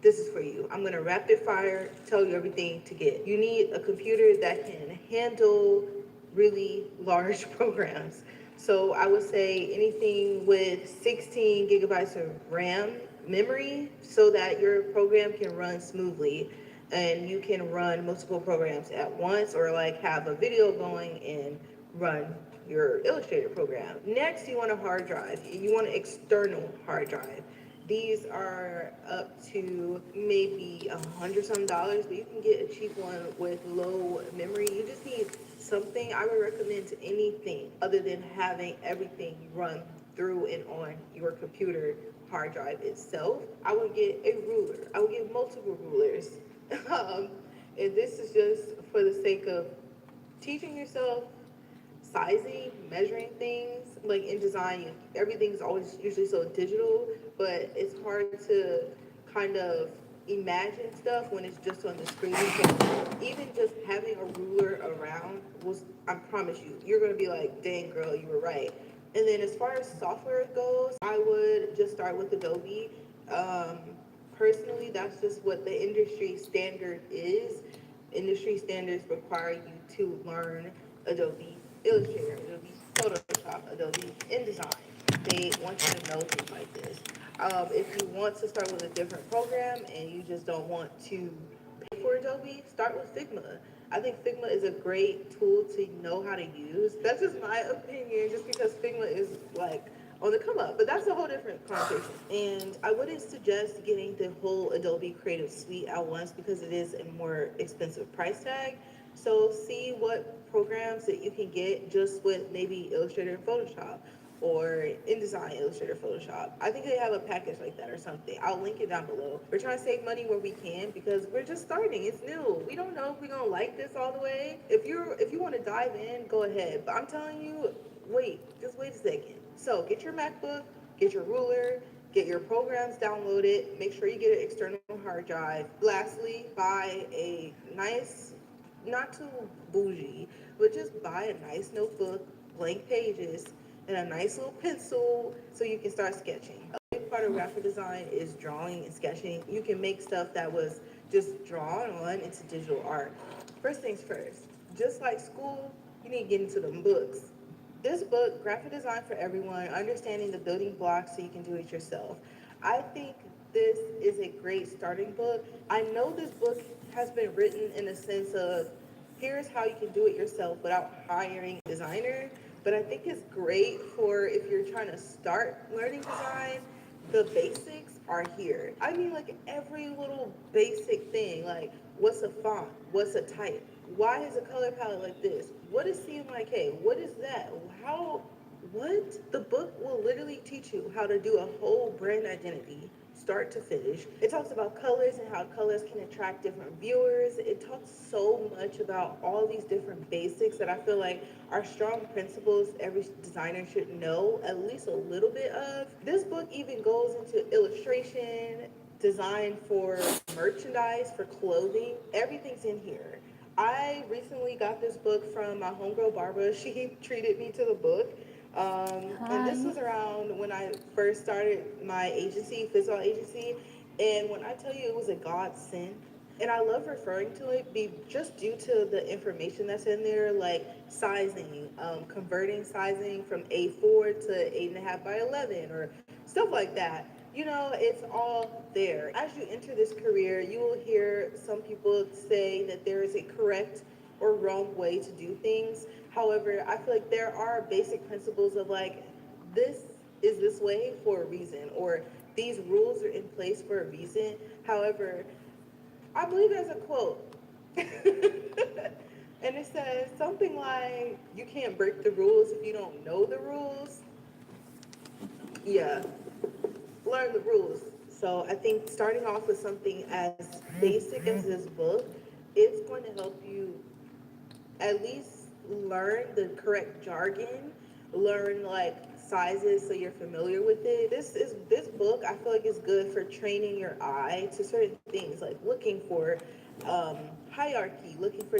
this is for you. I'm gonna rapid fire tell you everything to get. You need a computer that can handle really large programs. So I would say anything with 16 gigabytes of RAM memory so that your program can run smoothly and you can run multiple programs at once, or like have a video going and run your Illustrator program. Next, you want a hard drive. You want an external hard drive. These are up to maybe $100 some, but you can get a cheap one with low memory. You just need something. I would recommend anything other than having everything run through and on your computer hard drive itself. I would get a ruler. I would get multiple rulers. um, and this is just for the sake of teaching yourself sizing, measuring things. Like in design, everything's always usually so digital, but it's hard to kind of imagine stuff when it's just on the screen. So even just having a ruler around was, I promise you, you're gonna be like, dang girl, you were right. And then as far as software goes, I would just start with Adobe. Um, Personally, that's just what the industry standard is. Industry standards require you to learn Adobe Illustrator, Adobe Photoshop, Adobe InDesign. They want you to know things like this. If you want to start with a different program and you just don't want to pay for Adobe, start with Figma. I think Figma is a great tool to know how to use. That's just my opinion, just because Figma is like on the come up, but that's a whole different conversation. And I wouldn't suggest getting the whole Adobe Creative Suite at once because it is a more expensive price tag. So see what programs that you can get just with maybe Illustrator and Photoshop, or InDesign, Illustrator, Photoshop. I think they have a package like that or something. I'll link it down below. We're trying to save money where we can because we're just starting. It's new. We don't know if we're gonna like this all the way. If you want to dive in, go ahead. But I'm telling you, just wait a second. So get your MacBook, get your ruler, get your programs downloaded, make sure you get an external hard drive. Lastly, buy a nice, not too bougie, but just buy a nice notebook, blank pages, and a nice little pencil so you can start sketching. A big part of graphic design is drawing and sketching. You can make stuff that was just drawn on into digital art. First things first, just like school, you need to get into them books. This book, Graphic Design for Everyone, Understanding the Building Blocks So You Can Do It Yourself. I think this is a great starting book. I know this book has been written in a sense of here's how you can do it yourself without hiring a designer, but I think it's great for if you're trying to start learning design. The basics are here. I mean, like every little basic thing, like what's a font, what's a type, why is a color palette like this, what is CMYK, what is that, how, what? The book will literally teach you how to do a whole brand identity, start to finish. It talks about colors and how colors can attract different viewers. It talks so much about all these different basics that I feel like are strong principles every designer should know at least a little bit of. This book even goes into illustration, design for merchandise, for clothing. Everything's in here. I recently got this book from my homegirl Barbara. She treated me to the book. And this Hi. was around when I first started my agency, Fizzle Agency. And when I tell you it was a godsend, and I love referring to it be just due to the information that's in there, like sizing, converting sizing from A4 to 8.5 by 11, or stuff like that. You know, it's all there. As you enter this career, you will hear some people say that there is a correct or wrong way to do things. However, I feel like there are basic principles of like, this is this way for a reason, or these rules are in place for a reason. However, I believe there's a quote. And it says something like, you can't break the rules if you don't know the rules. Yeah, learn the rules. So I think starting off with something as basic as this book, it's going to help you at least learn the correct jargon, learn like sizes so you're familiar with it. This book I feel like is good for training your eye to certain things, like looking for hierarchy, looking for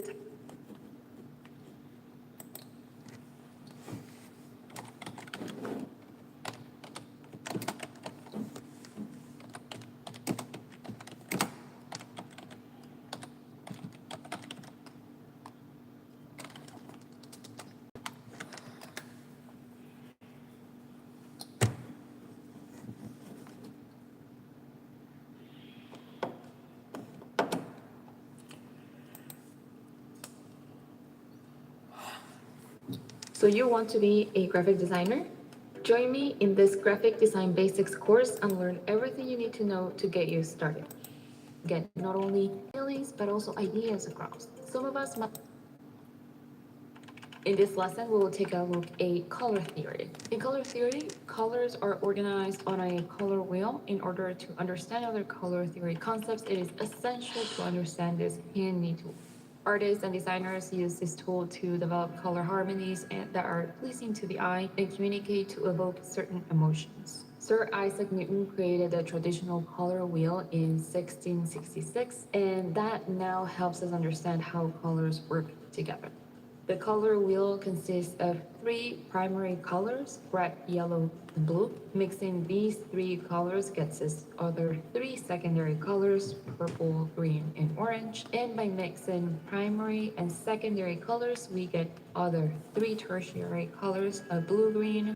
So you want to be a graphic designer? Join me in this graphic design basics course and learn everything you need to know to get you started. Get not only feelings but also ideas across. Some of us might. In this lesson, we will take a look at color theory. In color theory, colors are organized on a color wheel. In order to understand other color theory concepts, it is essential to understand this handy tool. Artists and designers use this tool to develop color harmonies that are pleasing to the eye and communicate to evoke certain emotions. Sir Isaac Newton created the traditional color wheel in 1666, and that now helps us understand how colors work together. The color wheel consists of three primary colors, red, yellow, and blue. Mixing these three colors gets us other three secondary colors, purple, green, and orange. And by mixing primary and secondary colors, we get other three tertiary colors of blue, green,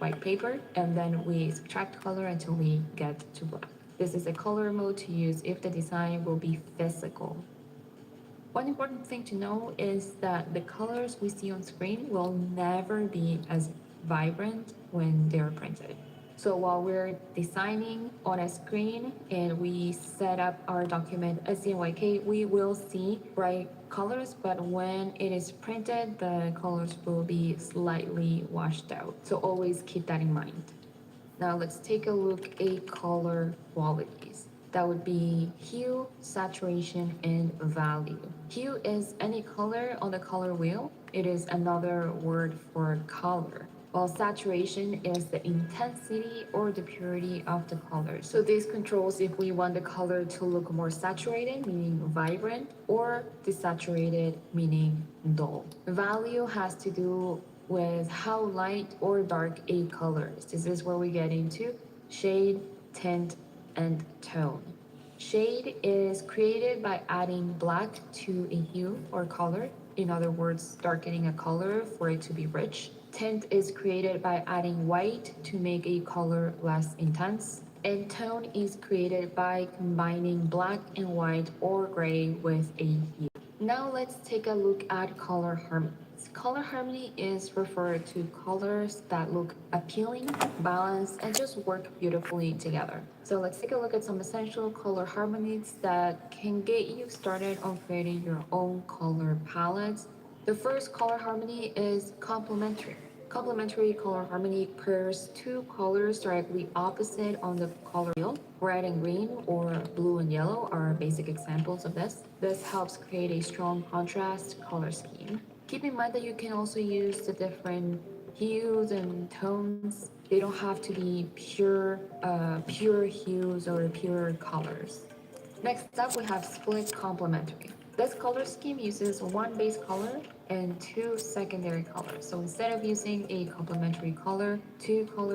white paper, and then we subtract color until we get to black. This is a color mode to use if the design will be physical. One important thing to know is that the colors we see on screen will never be as vibrant when they're printed. So while we're designing on a screen and we set up our document as CMYK, we will see bright colors, but when it is printed, the colors will be slightly washed out. So always keep that in mind. Now let's take a look at color qualities. That would be hue, saturation, and value. Hue is any color on the color wheel. It is another word for color. While saturation is the intensity or the purity of the color. So this controls if we want the color to look more saturated, meaning vibrant, or desaturated, meaning dull. Value has to do with how light or dark a color is. This is where we get into shade, tint, and tone. Shade is created by adding black to a hue or color. In other words, darkening a color for it to be rich. Tint is created by adding white to make a color less intense. And tone is created by combining black and white or gray with a hue. Now let's take a look at color harmonies. Color harmony is referred to colors that look appealing, balanced, and just work beautifully together. So let's take a look at some essential color harmonies that can get you started on creating your own color palettes. The first color harmony is complementary. Complementary color harmony pairs two colors directly opposite on the color wheel. Red and green or blue and yellow are basic examples of this. This helps create a strong contrast color scheme. Keep in mind that you can also use the different hues and tones. They don't have to be pure hues or pure colors. Next up, we have split complementary. This color scheme uses one base color and two secondary colors. So instead of using a complementary color, two colors